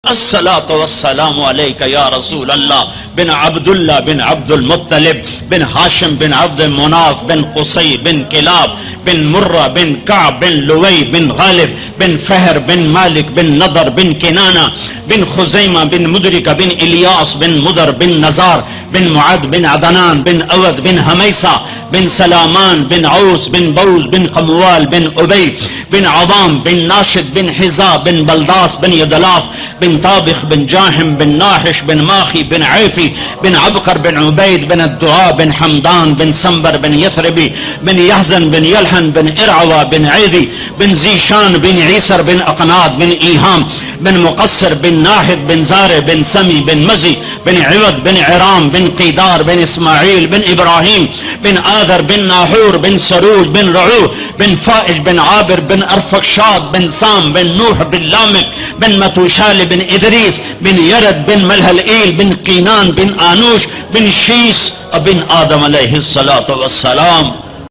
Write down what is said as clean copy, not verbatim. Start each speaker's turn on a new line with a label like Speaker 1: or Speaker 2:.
Speaker 1: अस्सलातु वस्सलामु अलैका या रसूल अल्लाह बिन अब्दुल्लाह बिन अब्दुल मुत्तलिब बिन हाशिम बिन अब्द मुनाफ बिन कुसै बिन किलाब बिन मुर्रा बिन काब बिन लुवै बिन गालिब बिन फहर बिन मालिक बिन नदर बिन किनाना बिन खुजैमा बिन मुदरिका बिन इलियास बिन मुदर बिन नजार बिन मुआद बिन अदनान बिन अवद बिन हमैसा बिन सलामान बिन औस बिन बौल बिन कमवाल बिन उबई बिन अवाम बिन नाशिद बिन हिजा बिन बलदास बिन यदलाफ बिन ताबिख बिन जाहिम बिन नाहिश बिन माखी बिन आफी बिन अबकर बिन उबैद बिन अद्दुआ बिन हमदान बिन संबर बिन यथरबी बिन यहजन बिन यलहन बिन इरअवा बिन ऐदी बिन जीशान बिन ईसर बिन अकनाद बिन ईहाम बिन मुकस्सर बिन नाहिद बिन ज़ारे बिन समी बिन मजी बिन इवद बिन इराम बिन क़ीदार बिन इस्माइल बिन इब्राहिम बिन आदर बिन नाहूर बिन सरूज बिन रऊ बिन फाइज बिन आबिर बिन अरफक्षाद बिन साम बिन नूह बिन लामिक बिन मतूशाल बिन इदरीस बिन यरद बिन मलहलईल बिन कीनान बिन आनूश बिन शीस बिन आदम अलैहिस्सलातु वस्सलाम।